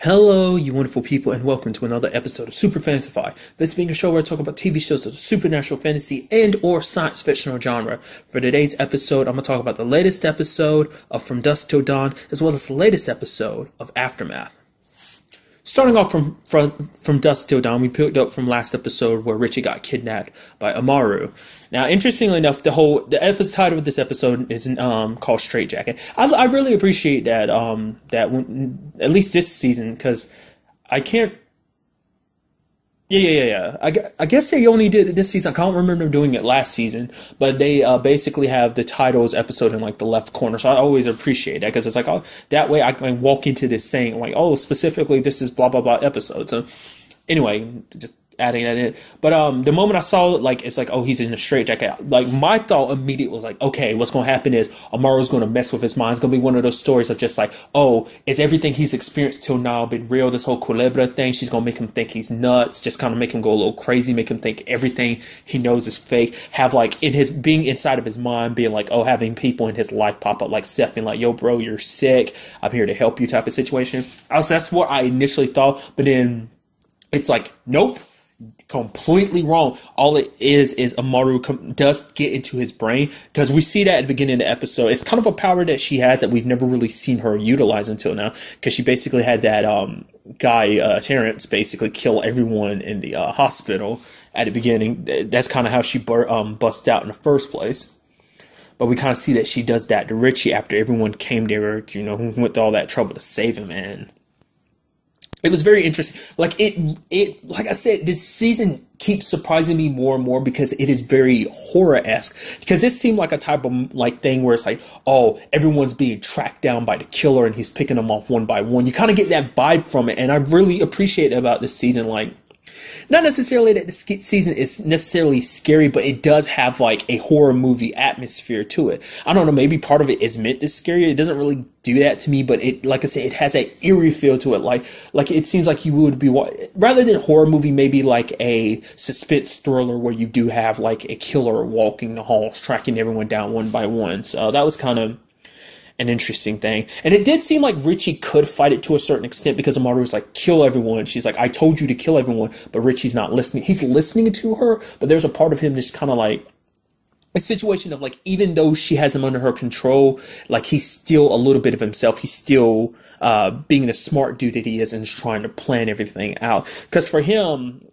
Hello, you wonderful people, and welcome to another episode of Super-Fanta-Fi. This being a show where I talk about TV shows of the supernatural, fantasy, and or science fictional genre. For today's episode, I'm going to talk about the latest episode of From Dusk Till Dawn, as well as the latest episode of Aftermath. Starting off from Dusk Till Dawn, we picked up from last episode where Richie got kidnapped by Amaru. Now, interestingly enough, the episode title of this episode is called Straight Jacket. I really appreciate that at least this season, because I can't. Yeah. I guess they only did it this season. I can't remember them doing it last season, but they basically have the titles episode in like the left corner. So I always appreciate that because it's like, oh, that way I can walk into this saying like, oh, specifically this is blah blah blah episode. So anyway, just adding that in. But the moment I saw it, like it's like, oh, he's in a straitjacket. Like my thought immediately was like, okay, what's gonna happen is Amaru's gonna mess with his mind. It's gonna be one of those stories of just like, oh, is everything he's experienced till now been real? This whole Culebra thing, she's gonna make him think he's nuts, just kind of make him go a little crazy, make him think everything he knows is fake. Have like in his being inside of his mind, being like, oh, having people in his life pop up like Seth being like, yo, bro, you're sick. I'm here to help you type of situation. That's what I initially thought, but then it's like, nope. Completely wrong. All it is Amaru does get into his brain, because we see that at the beginning of the episode. It's kind of a power that she has that we've never really seen her utilize until now, because she basically had that guy Terrence basically kill everyone in the hospital at the beginning. That's kind of how she bust out in the first place. But we kind of see that she does that to Richie after everyone came there, who went to all that trouble to save him, and it was very interesting. Like like I said, this season keeps surprising me more and more because it is very horror-esque. Because this seemed like a type of like thing where it's like, oh, everyone's being tracked down by the killer and he's picking them off one by one. You kind of get that vibe from it, and I really appreciate it about this season. Like, not necessarily that the season is necessarily scary, but it does have like a horror movie atmosphere to it. I don't know, maybe part of it is meant to scare you. It doesn't really do that to me, but it, like I said, it has that eerie feel to it. Like it seems like you would be, rather than horror movie, maybe like a suspense thriller where you do have like a killer walking the halls, tracking everyone down one by one. So that was kind of an interesting thing. And it did seem like Richie could fight it to a certain extent, because Amaru was like, kill everyone. She's like, I told you to kill everyone, but Richie's not listening. He's listening to her, but there's a part of him that's kind of like a situation of like, even though she has him under her control, like he's still a little bit of himself. He's still being the smart dude that he is and is trying to plan everything out. Because for him,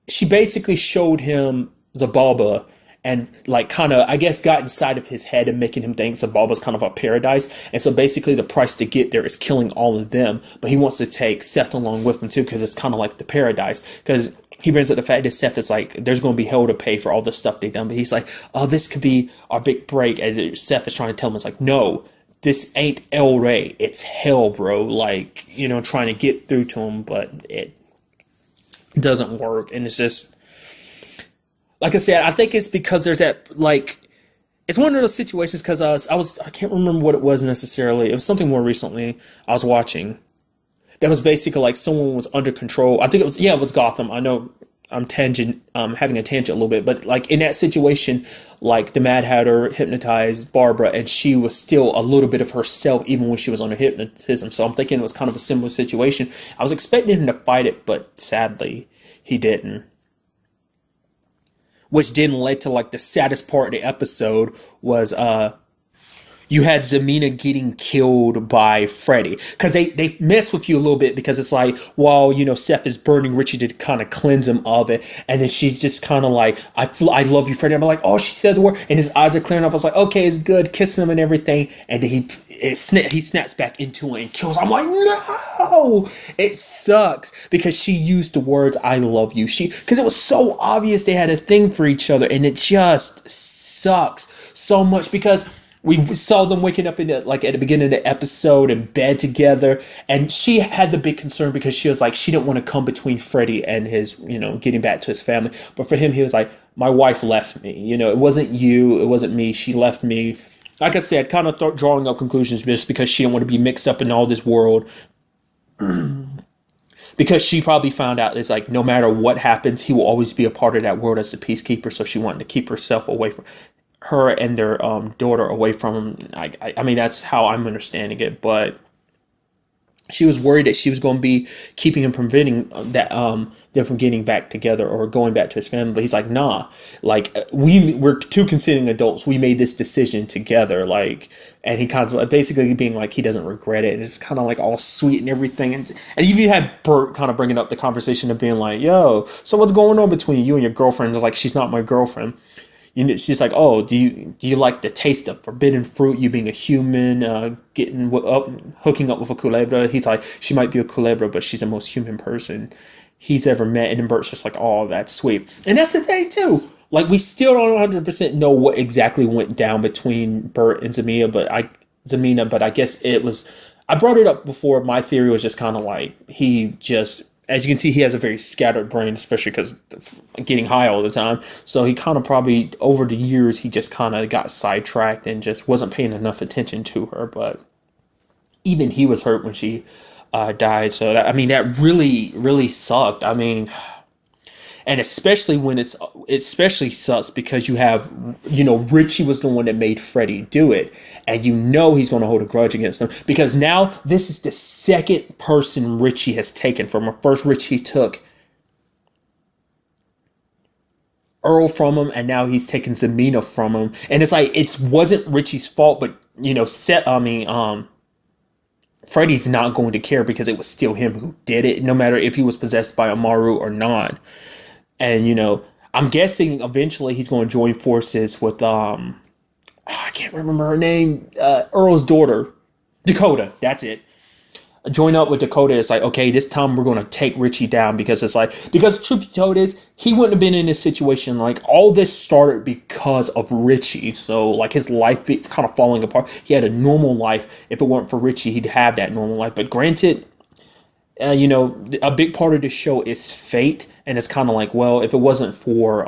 she basically showed him Zabalba, and like kind of, I guess, got inside of his head and making him think Zabalba's kind of a paradise. And so basically the price to get there is killing all of them. But he wants to take Seth along with him too, because it's kind of like the paradise. Because he brings up the fact that Seth is like, there's going to be hell to pay for all the stuff they've done. But he's like, oh, this could be our big break. And Seth is trying to tell him, it's like, no, this ain't El Rey. It's hell, bro. Like, trying to get through to him, but it doesn't work. And it's just, like I said, I think it's because there's that, like, it's one of those situations, because I can't remember what it was necessarily. It was something more recently I was watching that was basically like someone was under control. I think it was Gotham. I know I'm having a tangent a little bit, but like in that situation, like the Mad Hatter hypnotized Barbara, and she was still a little bit of herself even when she was under hypnotism. So I'm thinking it was kind of a similar situation. I was expecting him to fight it, but sadly he didn't. Which then led to like the saddest part of the episode was you had Zamina getting killed by Freddy. Because they mess with you a little bit, because it's like, while, Seth is burning Richie to kind of cleanse him of it. And then she's just kind of like, I love you, Freddy. I'm like, oh, she said the word. And his eyes are clearing up. I was like, okay, it's good. Kissing him and everything. And then he snaps back into it and kills her. I'm like, no! It sucks. Because she used the words, I love you. Because it was so obvious they had a thing for each other. And it just sucks so much, because we saw them waking up at the beginning of the episode in bed together, and she had the big concern because she was like, she didn't want to come between Freddie and his, getting back to his family. But for him, he was like, my wife left me. It wasn't you, it wasn't me. She left me. Like I said, kind of drawing up conclusions just because she didn't want to be mixed up in all this world. Because she probably found out it's like, no matter what happens, he will always be a part of that world as the peacekeeper. So she wanted to keep herself away from her and their daughter away from him. I mean, that's how I'm understanding it. But she was worried that she was going to be keeping him, preventing that them from getting back together or going back to his family. But he's like, nah, like we're two consenting adults. We made this decision together. Like, and he kind of like basically being like he doesn't regret it. And it's kind of like all sweet and everything. And you had Bert kind of bringing up the conversation of being like, yo, so what's going on between you and your girlfriend? It's like, she's not my girlfriend. You know, she's like, oh, do you like the taste of forbidden fruit? You being a human, hooking up with a culebra. He's like, she might be a culebra, but she's the most human person he's ever met. And then Bert's just like, oh, that's sweet. And that's the thing too. Like, we still don't 100% know what exactly went down between Bert and Zamina, but I guess it was. I brought it up before. My theory was just kind of like he just. As you can see, he has a very scattered brain, especially because getting high all the time. So he kind of probably, over the years, he just kind of got sidetracked and just wasn't paying enough attention to her. But even he was hurt when she died. So, that really, really sucked. I mean, and especially when especially sucks because you have, Richie was the one that made Freddie do it. And he's going to hold a grudge against him. Because now this is the second person Richie has taken from him. First, Richie took Earl from him. And now he's taken Zamina from him. And it's like, it wasn't Richie's fault. But, Freddie's not going to care because it was still him who did it. No matter if he was possessed by Amaru or not. And, I'm guessing eventually he's going to join forces with, I can't remember her name, Earl's daughter, Dakota. That's it. Join up with Dakota. It's like, okay, this time we're going to take Richie down because truth be told is, he wouldn't have been in this situation. Like, all this started because of Richie. So, like, his life kind of falling apart. He had a normal life. If it weren't for Richie, he'd have that normal life. But granted, a big part of the show is fate. And it's kind of like, well, if it wasn't for,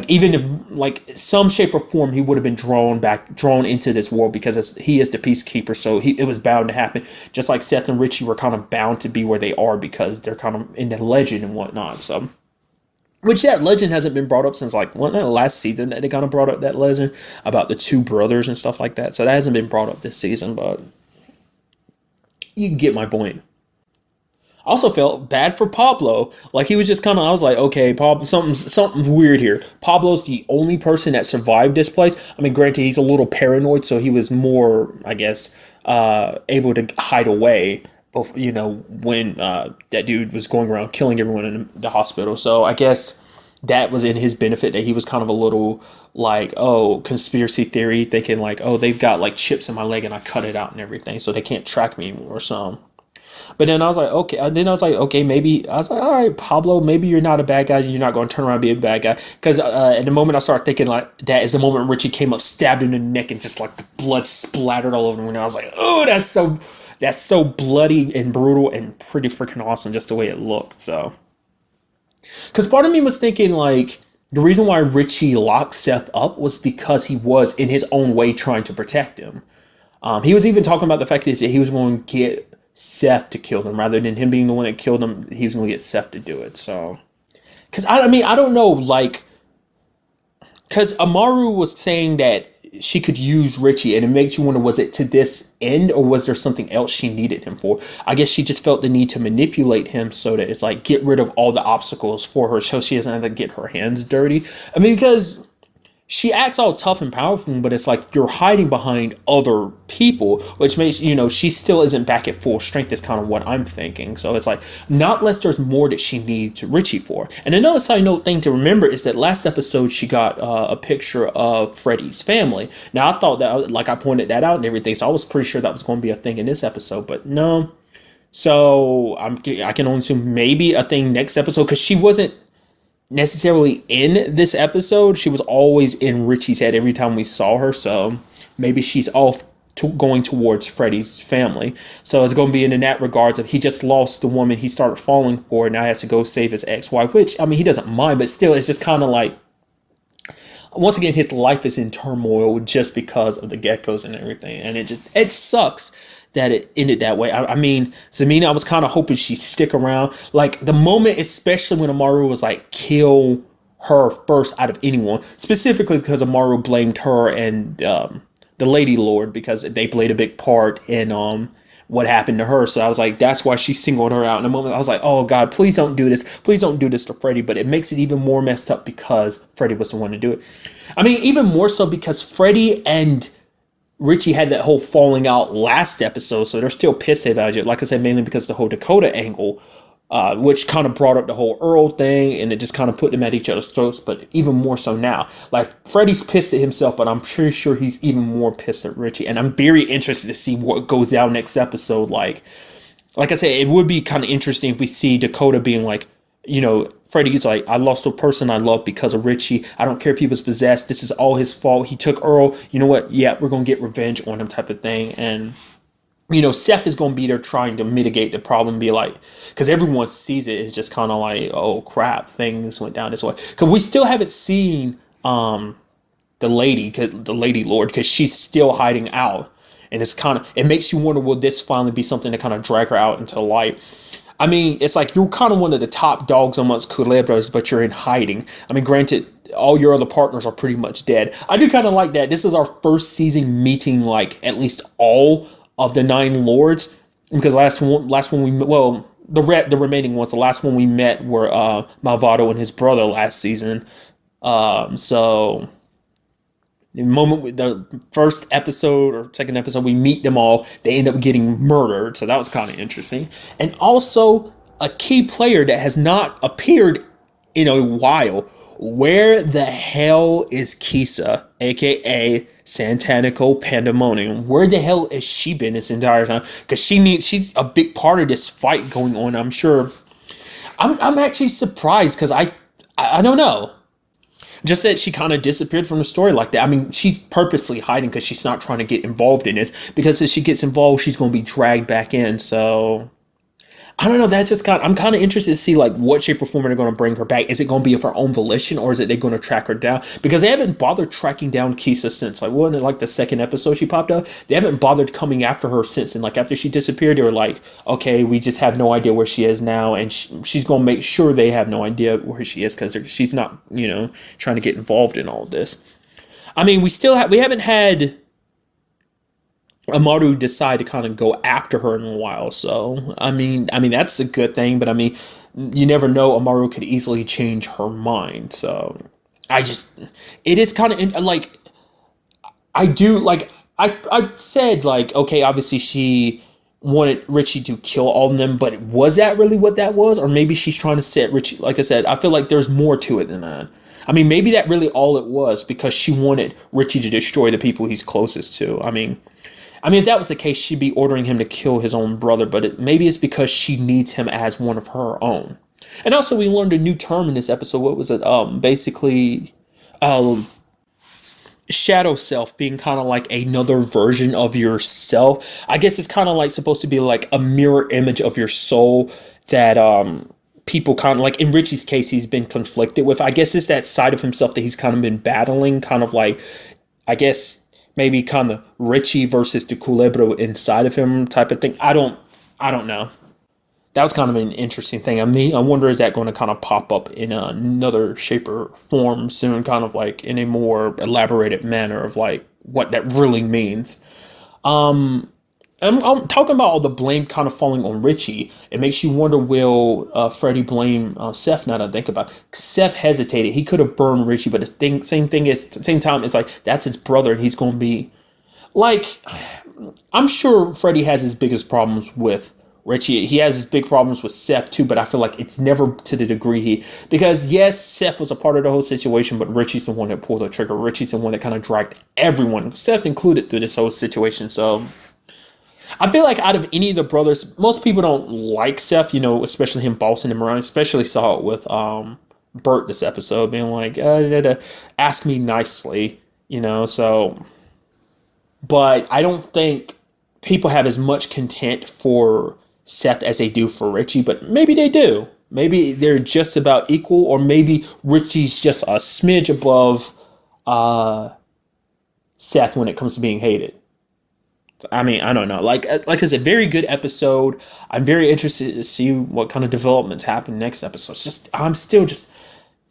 even if, some shape or form, he would have been drawn into this world because he is the peacekeeper. So it was bound to happen. Just like Seth and Richie were kind of bound to be where they are because they're kind of in the legend and whatnot. So, which that legend hasn't been brought up since last season that they kind of brought up that legend about the two brothers and stuff like that. So that hasn't been brought up this season, but you can get my point. I also felt bad for Pablo. Like, he was just kind of, I was like, okay, Pablo, something's weird here. Pablo's the only person that survived this place. I mean, granted, he's a little paranoid, so he was more, I guess, able to hide away, when that dude was going around killing everyone in the hospital. So I guess that was in his benefit, that he was kind of a little like, oh, conspiracy theory, thinking like, oh, they've got like chips in my leg and I cut it out and everything, so they can't track me anymore. So. But then I was like, okay, maybe, all right, Pablo, maybe you're not a bad guy. You're not going to turn around and be a bad guy. Because at the moment I started thinking like that is the moment Richie came up, stabbed him in the neck, and just like the blood splattered all over him. And I was like, oh, that's so bloody and brutal and pretty freaking awesome just the way it looked. So, because part of me was thinking like, the reason why Richie locked Seth up was because he was in his own way trying to protect him. He was even talking about the fact that he was going to get Seth to kill them rather than him being the one that killed him. He was going to get Seth to do it. So, because I don't know, like, because Amaru was saying that she could use Richie, and it makes you wonder, was it to this end or was there something else she needed him for? I guess she just felt the need to manipulate him so that it's like, get rid of all the obstacles for her so she doesn't have to get her hands dirty. I mean, because she acts all tough and powerful, but it's like you're hiding behind other people, which makes, she still isn't back at full strength is kind of what I'm thinking. So it's like, not unless there's more that she needs Richie for. And another side note thing to remember is that last episode, she got a picture of Freddie's family. Now, I thought that, like, I pointed that out and everything, so I was pretty sure that was going to be a thing in this episode, but no. So I can only assume maybe a thing next episode, because she wasn't necessarily in this episode. She was always in Richie's head every time we saw her, so maybe she's off going towards Freddie's family. So it's going to be in that regards of he just lost the woman he started falling for, and now he has to go save his ex-wife, which, I mean, he doesn't mind, but still, it's just kind of like, once again, his life is in turmoil just because of the geckos and everything, and it sucks that it ended that way. I mean, Zamina, I was kind of hoping she'd stick around. Like, the moment, especially when Amaru was like, kill her first out of anyone, specifically because Amaru blamed her and the Lady Lord, because they played a big part in what happened to her. So I was like, that's why she singled her out. In a moment, I was like, oh God, please don't do this. Please don't do this to Freddie. But it makes it even more messed up because Freddie was the one to do it. I mean, even more so because Freddie and Richie had that whole falling out last episode. So they're still pissed about it. Like I said, mainly because of the whole Dakota angle, which kind of brought up the whole Earl thing, and it just kind of put them at each other's throats, but even more so now. Like, Freddie's pissed at himself, but I'm pretty sure he's even more pissed at Richie, and I'm very interested to see what goes down next episode. Like I said, it would be kind of interesting if we see Dakota being like, you know, Freddie's like, I lost a person I love because of Richie. I don't care if he was possessed. This is all his fault. He took Earl. You know what? Yeah, we're going to get revenge on him type of thing, and you know, Seth is going to be there trying to mitigate the problem, be like, because everyone sees it, it's just kind of like, oh crap, things went down this way. Because we still haven't seen the Lady Lord, because she's still hiding out. And it's kind of, it makes you wonder, will this finally be something to kind of drag her out into light? I mean, it's like you're kind of one of the top dogs amongst Culebras, but you're in hiding. I mean, granted, all your other partners are pretty much dead. I do kind of like that. This is our first season meeting, like, at least all of the 9 lords, because last one we, well, the remaining ones, the last one we met were Malvado and his brother last season. So the first episode or second episode we meet them all, they end up getting murdered. So that was kind of interesting. And also a key player that has not appeared in a while. Where the hell is Kisa, aka Santanico Pandemonium? Where the hell has she been this entire time? Because she's a big part of this fight going on. I'm sure. I'm actually surprised because I don't know. Just that she kind of disappeared from the story like that. I mean, she's purposely hiding because she's not trying to get involved in this. Because if she gets involved, she's going to be dragged back in. So I don't know. That's just I'm kind of interested to see like what shape or form they're going to bring her back. Is it going to be of her own volition, or is it they're going to track her down? Because they haven't bothered tracking down Kisa since like, wasn't it like the second episode she popped up? They haven't bothered coming after her since. And like after she disappeared, they were like, okay, we just have no idea where she is now, and she's going to make sure they have no idea where she is because she's not, you know, trying to get involved in all of this. I mean, we haven't had Amaru decide to kind of go after her in a while. So, I mean, that's a good thing, but I mean, you never know. Amaru could easily change her mind. So, it is kind of like, I said like, okay, obviously she wanted Richie to kill all of them, but was that really what that was? Or maybe she's trying to set Richie, like I said, I feel like there's more to it than that. I mean, maybe that really all it was because she wanted Richie to destroy the people he's closest to. I mean, if that was the case, she'd be ordering him to kill his own brother, but maybe it's because she needs him as one of her own. And also, we learned a new term in this episode. What was it? Basically, shadow self, being kind of like another version of yourself. I guess it's kind of like supposed to be like a mirror image of your soul that people kind of like, in Richie's case, he's been conflicted with. I guess it's that side of himself that he's kind of been battling, kind of like, I guess, maybe kind of Richie versus the Culebra inside of him type of thing. I don't know. That was kind of an interesting thing. I mean, I wonder, is that going to kind of pop up in another shape or form soon, kind of like in a more elaborated manner of like what that really means. I'm talking about all the blame kind of falling on Richie. It makes you wonder, will Freddie blame Seth now that I think about it? Seth hesitated. He could have burned Richie, but the same time, it's like, that's his brother, and he's going to be... Like, I'm sure Freddie has his biggest problems with Richie. He has his big problems with Seth, too, but I feel like it's never to the degree because, yes, Seth was a part of the whole situation, but Richie's the one that pulled the trigger. Richie's the one that kind of dragged everyone, Seth included, through this whole situation, so... I feel like out of any of the brothers, most people don't like Seth, you know, especially him bossing him around. Especially saw it with Bert this episode, being like, ask me nicely, you know, so. But I don't think people have as much contempt for Seth as they do for Richie, but maybe they do. Maybe they're just about equal, or maybe Richie's just a smidge above Seth when it comes to being hated. I mean, I don't know. Like I said, very good episode. I'm very interested to see what kind of developments happen next episode. It's just, I'm still just,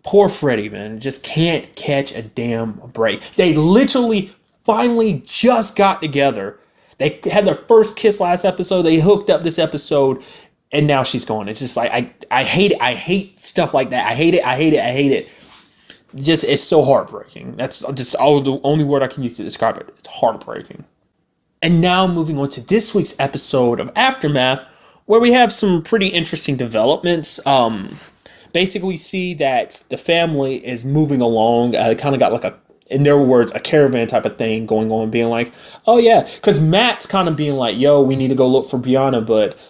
poor Freddie, man. Just can't catch a damn break. They literally finally just got together They had their first kiss last episode. They hooked up this episode, and now she's gone. It's just like I hate it. I hate stuff like that. I hate it. I hate it. I hate it. Just it's so heartbreaking. That's just the only word I can use to describe it. It's heartbreaking. And now moving on to this week's episode of Aftermath, where we have some pretty interesting developments. Basically, we see that the family is moving along. Kind of got like in their words, a caravan type of thing going on, being like, oh yeah, because Matt's kind of being like, yo, we need to go look for Brianna, but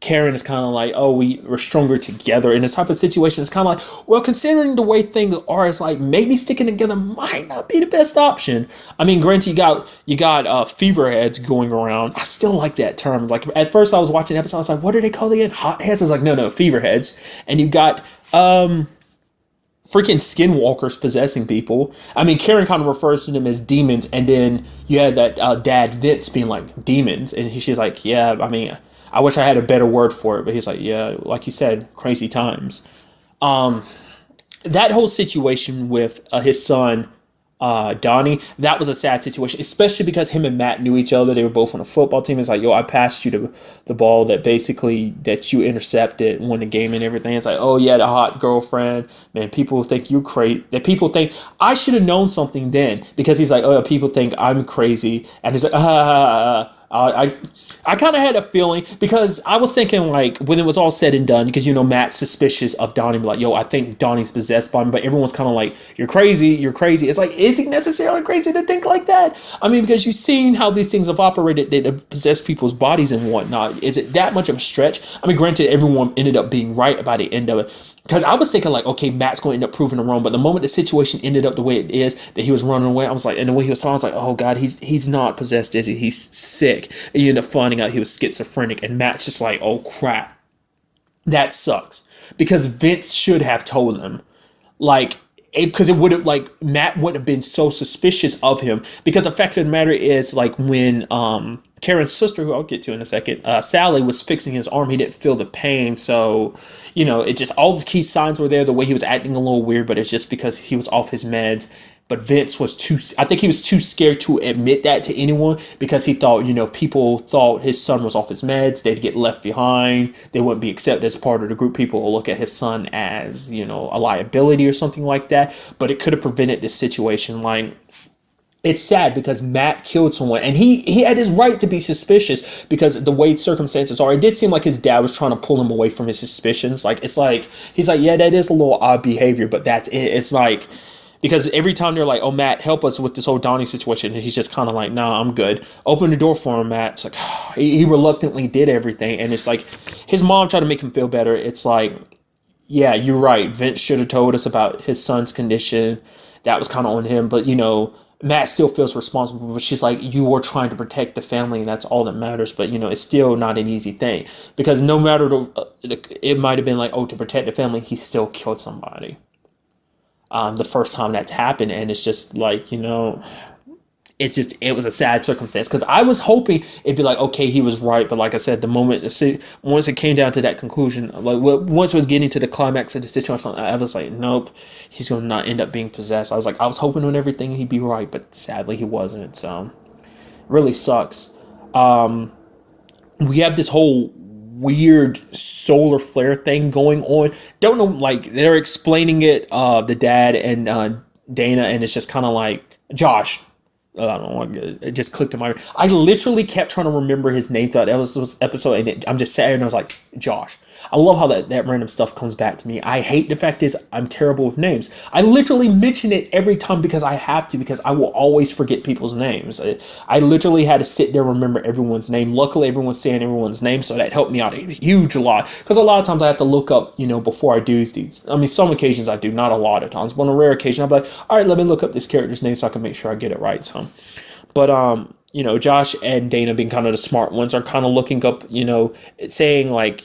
Karen is kind of like, oh, we're stronger together. In this type of situation, it's kind of like, well, considering the way things are, it's like maybe sticking together might not be the best option. I mean, granted, you got fever heads going around. I still like that term. Like at first, I was watching the episode, I was like, what are they called again? Hot heads? I was like, no, fever heads. And you got freaking skinwalkers possessing people. I mean, Karen kind of refers to them as demons, and then you had that dad Vince being like demons, and she's like, yeah, I mean, I wish I had a better word for it, but he's like, yeah, like you said, crazy times. That whole situation with his son, Donnie, that was a sad situation, especially because him and Matt knew each other. They were both on a football team. It's like, yo, I passed you the ball that you intercepted, won the game and everything. It's like, oh yeah, the hot girlfriend. Man, people think you're crazy. That people think I should have known something then, because he's like, oh, people think I'm crazy, and he's like, I kind of had a feeling, because I was thinking, like, when it was all said and done, because, Matt's suspicious of Donnie, like, yo, I think Donnie's possessed by him, but everyone's kind of like, you're crazy. It's like, is he necessarily crazy to think like that? I mean, because you've seen how these things have operated, that have possessed people's bodies and whatnot. Is it that much of a stretch? I mean, granted, everyone ended up being right by the end of it. Because I was thinking, like, okay, Matt's going to end up proving him wrong. But the moment the situation ended up the way it is, that he was running away, I was like, and the way he was talking, I was like, oh, God, he's not possessed, is he? He's sick. And you end up finding out he was schizophrenic. And Matt's just like, oh, crap. That sucks. Because Vince should have told him. Like, because it would have, like, Matt wouldn't have been so suspicious of him. Because the fact of the matter is, like, when Karen's sister, who I'll get to in a second, Sally, was fixing his arm, he didn't feel the pain. So, it just, all the key signs were there. The way he was acting a little weird, but it's just because he was off his meds. But Vince I think he was too scared to admit that to anyone, because he thought, if people thought his son was off his meds, they'd get left behind. They wouldn't be accepted as part of the group. People will look at his son as, a liability or something like that. But it could have prevented this situation. Like, it's sad because Matt killed someone, and he had his right to be suspicious, because the way circumstances are, it did seem like his dad was trying to pull him away from his suspicions. Like, it's like, he's like, yeah, that is a little odd behavior, but that's it. It's like, because every time they're like, oh, Matt, help us with this whole Donnie situation, and he's just kind of like, nah, I'm good. Open the door for him, Matt. It's like, oh, he reluctantly did everything, and it's like, his mom tried to make him feel better. It's like, yeah, you're right. Vince should have told us about his son's condition. That was kind of on him, but, Matt still feels responsible, but she's like, you were trying to protect the family, and that's all that matters. But, it's still not an easy thing, because no matter it might have been like, oh, to protect the family, he still killed somebody. The first time that's happened, and it's just like, it was a sad circumstance, because I was hoping it'd be like, okay, he was right, but like I said, once it came down to that conclusion, like once it was getting to the climax of the situation, I was like, nope, he's gonna not end up being possessed. I was hoping on everything he'd be right, but sadly he wasn't. So really sucks. We have this whole weird solar flare thing going on. Don't know, like, they're explaining it, the dad and Dana, and it's just kind of like, Josh, I don't know, it just clicked in my. I literally kept trying to remember his name throughout this episode, and I'm just sat here and I was like, Josh. I love how that random stuff comes back to me. I hate the fact is I'm terrible with names. I literally mention it every time because I have to, because I will always forget people's names. I literally had to sit there and remember everyone's name. Luckily, everyone's saying everyone's name, so that helped me out a huge lot. Because a lot of times I have to look up, before I do these. I mean, some occasions I do, not a lot of times. But on a rare occasion, I'll be like, all right, let me look up this character's name so I can make sure I get it right. So, but Josh and Dana, being kind of the smart ones, are kind of looking up, saying like,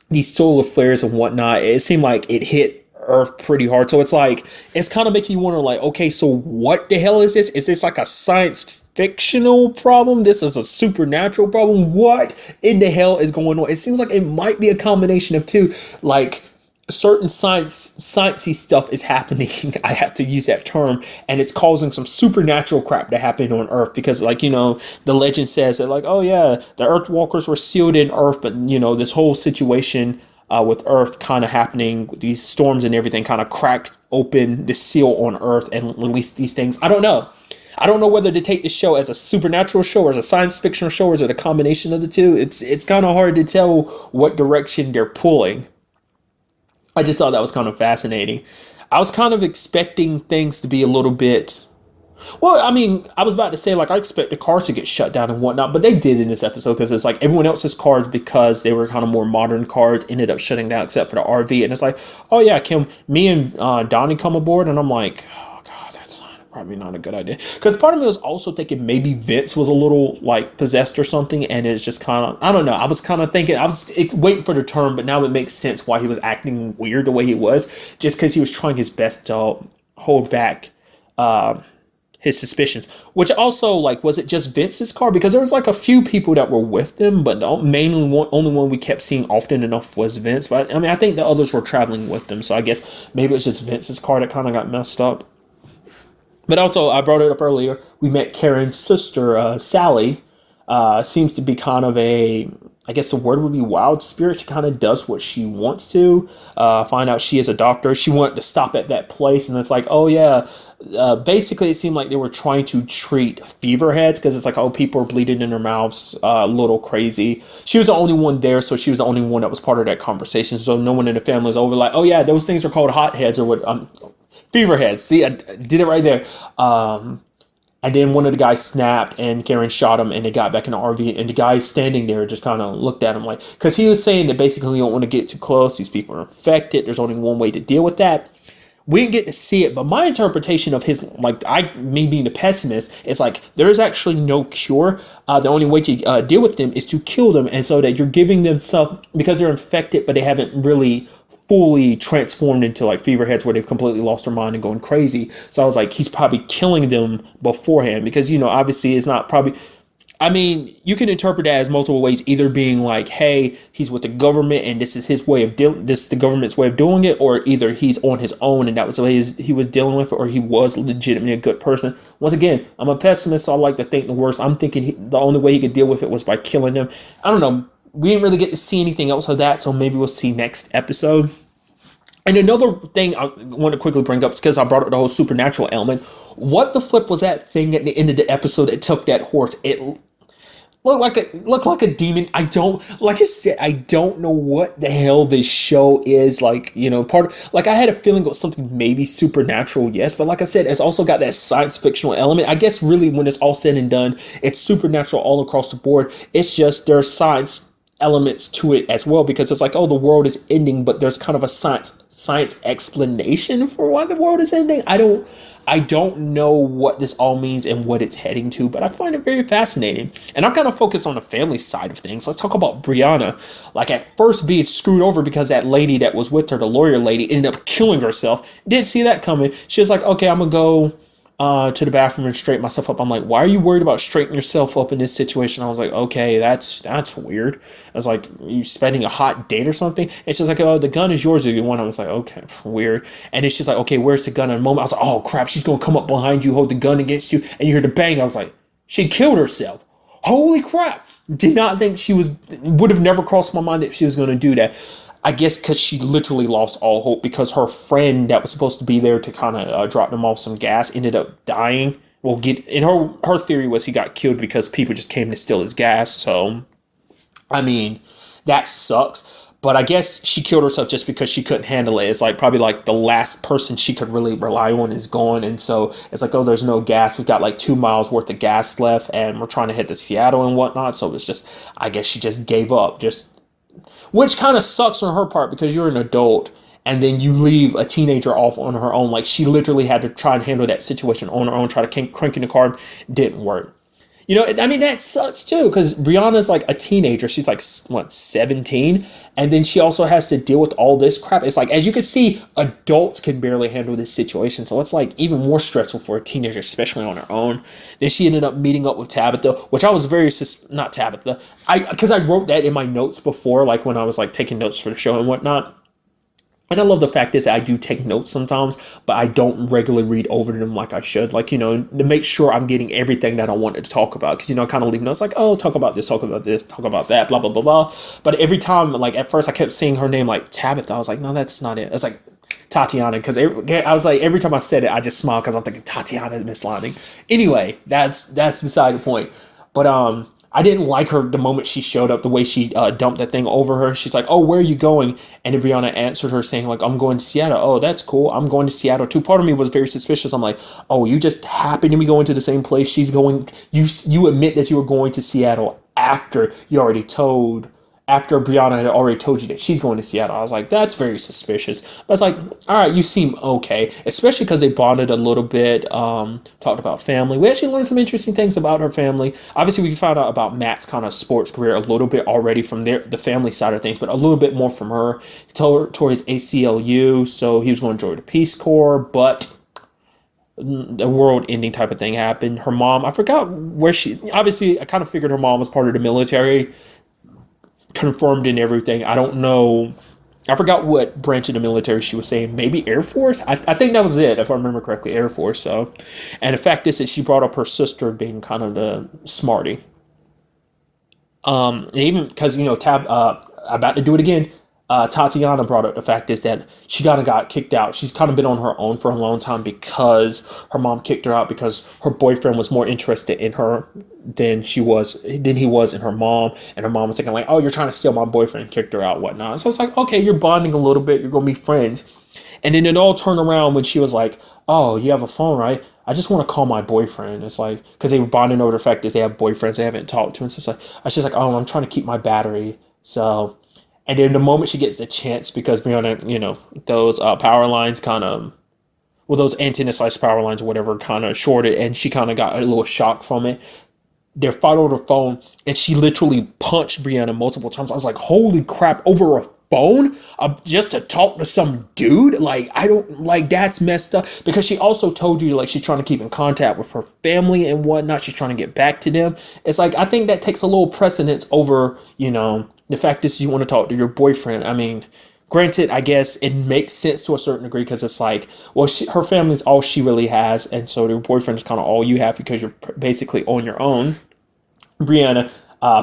these solar flares and whatnot. It seemed like it hit Earth pretty hard. So it's like, it's kind of making you wonder, like, okay, so what the hell is this? Is this like a science fictional problem? This is a supernatural problem? What in the hell is going on? It seems like it might be a combination of two. Like, certain sciencey stuff is happening. I have to use that term, and it's causing some supernatural crap to happen on Earth because, like, the legend says that, like, oh yeah, the Earthwalkers were sealed in Earth, but this whole situation with Earth kind of happening, these storms and everything kind of cracked open the seal on Earth and released these things. I don't know. I don't know whether to take the show as a supernatural show or as a science fiction show, or is it a combination of the two? It's kind of hard to tell what direction they're pulling. I just thought that was kind of fascinating. I was kind of expecting things to be a little bit... Well, I mean, I was about to say, like, I expect the cars to get shut down and whatnot, but they did in this episode because it's like everyone else's cars, because they were kind of more modern cars, ended up shutting down except for the RV. And it's like, oh yeah, me and Donnie come aboard, and I'm like... probably not a good idea. Because part of me was also thinking maybe Vince was a little, like, possessed or something, and it's just kind of, I don't know. I was kind of thinking, I was waiting for the term, but now it makes sense why he was acting weird the way he was, just because he was trying his best to hold back his suspicions. Which also, like, was it just Vince's car? Because there was, like, a few people that were with them, but the only one we kept seeing often enough was Vince. But, I mean, I think the others were traveling with them, so I guess maybe it was just Vince's car that kind of got messed up. But also, I brought it up earlier, we met Karen's sister, Sally. Seems to be kind of I guess the word would be wild spirit. She kind of does what she wants to. Find out she is a doctor. She wanted to stop at that place, and it's like, oh yeah. Basically, it seemed like they were trying to treat fever heads, because it's like, oh, people are bleeding in their mouths, a little crazy. She was the only one there, so she was the only one that was part of that conversation. So no one in the family was over like, oh yeah, those things are called hot heads, or what... fever heads. See, I did it right there. And then one of the guys snapped, and Karen shot him, and they got back in the RV, and the guy standing there just kind of looked at him like, because he was saying that basically you don't want to get too close. These people are infected. There's only one way to deal with that. We didn't get to see it, but my interpretation of his, like, me being the pessimist, is like, there is actually no cure. The only way to deal with them is to kill them, and so that you're giving them stuff because they're infected, but they haven't really fully transformed into, like, fever heads where they've completely lost their mind and going crazy. So I was like, he's probably killing them beforehand, because, obviously it's not probably... I mean, you can interpret that as multiple ways, either being like, hey, he's with the government and this is his way of this is the government's way of doing it, or either he's on his own and that was the way he was dealing with it, or he was legitimately a good person. Once again, I'm a pessimist, so I like to think the worst. I'm thinking the only way he could deal with it was by killing them. I don't know. We didn't really get to see anything else of that, so maybe we'll see next episode. And another thing I want to quickly bring up, because I brought up the whole supernatural element. What the flip was that thing at the end of the episode that took that horse? It looked like a demon. I don't know what the hell this show is. Like, I had a feeling it was something maybe supernatural, yes, but like I said, it's also got that science fictional element. I guess really when it's all said and done, it's supernatural all across the board. It's just there's science elements to it as well, because it's like, oh, the world is ending, but there's kind of a science explanation for why the world is ending. I don't know what this all means and what it's heading to, but I find it very fascinating. And I'm kind of focused on the family side of things. Let's talk about Brianna. Like, at first being screwed over because that lady that was with her, the lawyer lady, ended up killing herself. Didn't see that coming. She was like, okay, I'm gonna go to the bathroom and straighten myself up. I'm like, why are you worried about straightening yourself up in this situation? I was like, okay, that's weird. I was like, are you spending a hot date or something? And she's like, oh, the gun is yours if you want. I was like, okay, weird. And then she's like, okay, where's the gun? In a moment, I was like, oh crap, she's gonna come up behind you, hold the gun against you, and you hear the bang. I was like, she killed herself. Holy crap. Did not think would have never crossed my mind that she was gonna do that. I guess because she literally lost all hope, because her friend that was supposed to be there to kind of drop them off some gas ended up dying. Well, her theory was he got killed because people just came to steal his gas. So, I mean, that sucks. But I guess she killed herself just because she couldn't handle it. It's like probably like the last person she could really rely on is gone. And so it's like, oh, there's no gas. We've got like 2 miles worth of gas left and we're trying to head to Seattle and whatnot. So it's just, I guess she just gave up. Which kind of sucks on her part, because you're an adult and then you leave a teenager off on her own. Like, she literally had to try and handle that situation on her own, try to crank in the car. Didn't work. I mean, that sucks too, because Brianna's like a teenager. She's like, 17? And then she also has to deal with all this crap. It's like, as you can see, adults can barely handle this situation. So it's like even more stressful for a teenager, especially on her own. Then she ended up meeting up with Tabitha, which I was not Tabitha. Because I wrote that in my notes before, like when I was like taking notes for the show and whatnot. And I love the fact is that I do take notes sometimes, but I don't regularly read over them like I should. Like, to make sure I'm getting everything that I wanted to talk about. Because, I kind of leave notes like, oh, talk about this, talk about this, talk about that, blah, blah, blah, blah. But every time, like, at first I kept seeing her name like Tabitha. I was like, no, that's not it. It's like Tatiana. Because I was like, every time I said it, I just smiled because I'm thinking Tatiana is Miss Lining. Anyway, that's beside the point. But, I didn't like her the moment she showed up, the way she dumped that thing over her. She's like, oh, where are you going? And then Brianna answered her saying, like, I'm going to Seattle. Oh, that's cool. I'm going to Seattle too. Part of me was very suspicious. I'm like, oh, you just happen to be going to the same place she's going. You admit that you were going to Seattle after Brianna had already told you that she's going to Seattle. I was like, that's very suspicious. But it's like, all right, you seem okay. Especially because they bonded a little bit, talked about family. We actually learned some interesting things about her family. Obviously, we found out about Matt's kind of sports career a little bit already from the family side of things, but a little bit more from her. He tore his ACLU, so he was going to join the Peace Corps, but the world-ending type of thing happened. Her mom, I forgot where obviously, I kind of figured her mom was part of the military, confirmed in everything. I don't know. I forgot what branch of the military she was saying. Maybe Air Force? I think that was it, if I remember correctly. Air Force. So, and the fact is that she brought up her sister being kind of the smarty. And even because, about to do it again, Tatiana brought up the fact is that she kind of got kicked out. She's kind of been on her own for a long time because her mom kicked her out because her boyfriend was more interested in her than he was in her mom. And her mom was thinking like, oh, you're trying to steal my boyfriend, and kicked her out, whatnot. So it's like, okay, you're bonding a little bit. You're going to be friends. And then it all turned around when she was like, oh, you have a phone, right? I just want to call my boyfriend. It's like, because they were bonding over the fact that they have boyfriends they haven't talked to. And so it's like, she's like, oh, I'm trying to keep my battery. So, and then the moment she gets the chance, because Brianna, those power lines kind of, well, those antenna / power lines or whatever kind of shorted, and she kind of got a little shock from it. They fought over the phone, and she literally punched Brianna multiple times. I was like, holy crap, over a phone? Just to talk to some dude? Like, I don't, like, that's messed up. Because she also told you, like, she's trying to keep in contact with her family and whatnot. She's trying to get back to them. It's like, I think that takes a little precedence over, the fact that you want to talk to your boyfriend. I mean, granted, I guess it makes sense to a certain degree because it's like, well, her family is all she really has, and so your boyfriend is kind of all you have because you're basically on your own. Brianna,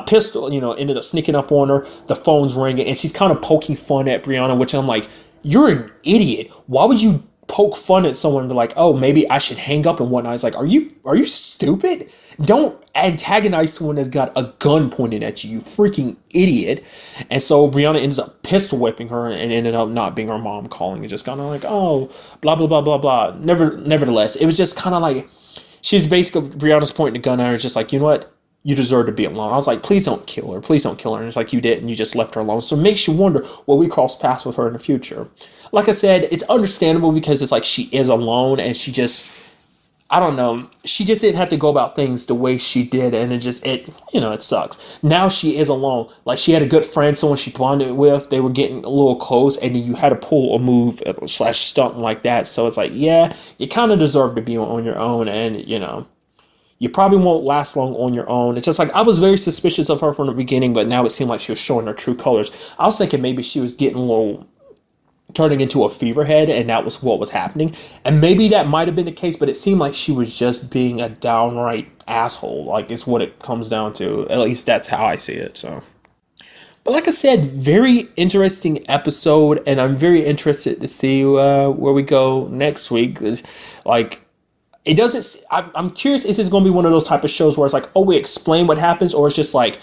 pistol, ended up sneaking up on her. The phone's ringing, and she's kind of poking fun at Brianna, which I'm like, you're an idiot. Why would you poke fun at someone and be like, oh, maybe I should hang up and whatnot? It's like, are you stupid? Don't antagonize someone that's got a gun pointed at you, you freaking idiot. And so Brianna ends up pistol whipping her and ended up not being her mom calling and just kind of like, oh, blah, blah, blah, blah, blah. Nevertheless, it was just kind of like, she's basically, Brianna's pointing a gun at her, just like, you know what? You deserve to be alone. I was like, please don't kill her. Please don't kill her. And it's like, you did, and you just left her alone. So it makes you wonder, will we cross paths with her in the future? Like I said, it's understandable because it's like she is alone and she just, I don't know, she just didn't have to go about things the way she did, and it sucks. Now she is alone. Like, she had a good friend, someone she bonded with, they were getting a little close, and then you had to pull a move / stunt like that. So it's like, yeah, you kind of deserve to be on your own, and, you probably won't last long on your own. It's just like, I was very suspicious of her from the beginning, but now it seemed like she was showing her true colors. I was thinking maybe she was getting a little, turning into a fever head, and that was what was happening. And maybe that might have been the case, but it seemed like she was just being a downright asshole. Like, it's what it comes down to. At least that's how I see it, so. But like I said, very interesting episode, and I'm very interested to see where we go next week. Like, it doesn't, I'm curious, is this going to be one of those type of shows where it's like, oh, we explain what happens, or it's just like,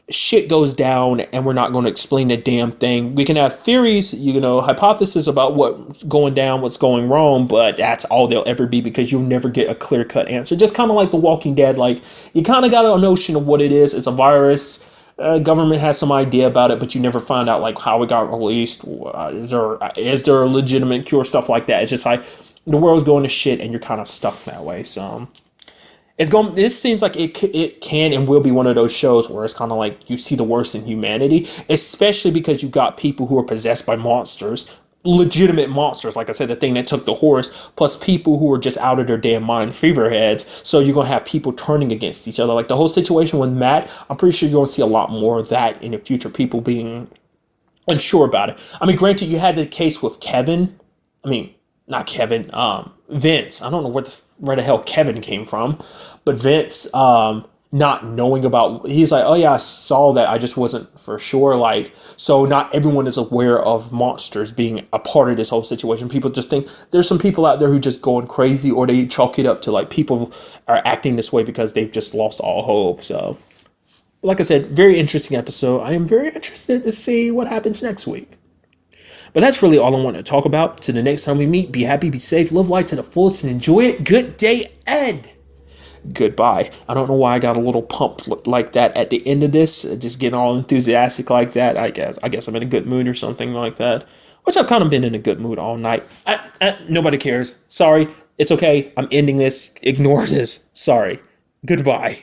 shit goes down and we're not going to explain the damn thing. We can have theories, hypotheses about what's going down, what's going wrong, but that's all they'll ever be because you'll never get a clear-cut answer. Just kind of like The Walking Dead, like, you kind of got a notion of what it is. It's a virus. Government has some idea about it, but you never find out, like, how it got released. Is there a legitimate cure, stuff like that. It's just like, the world's going to shit and you're kind of stuck that way. So this seems like it can and will be one of those shows where it's kind of like you see the worst in humanity, especially because you got people who are possessed by monsters, legitimate monsters. Like I said, the thing that took the horse, plus people who are just out of their damn mind, fever heads. So you're going to have people turning against each other. Like the whole situation with Matt, I'm pretty sure you're going to see a lot more of that in the future. People being unsure about it. I mean, granted, you had the case with Kevin. I mean, not Kevin. Vince. I don't know where the hell Kevin came from, but Vince. Not knowing about, he's like, oh yeah, I saw that, I just wasn't for sure. Like, so not everyone is aware of monsters being a part of this whole situation. People just think there's some people out there who just going crazy, or they chalk it up to like people are acting this way because they've just lost all hope. So like I said, very interesting episode. I am very interested to see what happens next week. But that's really all I want to talk about. Till the next time we meet, be happy, be safe, live life to the fullest, and enjoy it. Good day, Ed. Goodbye. I don't know why I got a little pumped like that at the end of this, just getting all enthusiastic like that. I guess I'm in a good mood or something like that, which I've kind of been in a good mood all night. Nobody cares. Sorry. It's okay. I'm ending this. Ignore this. Sorry. Goodbye.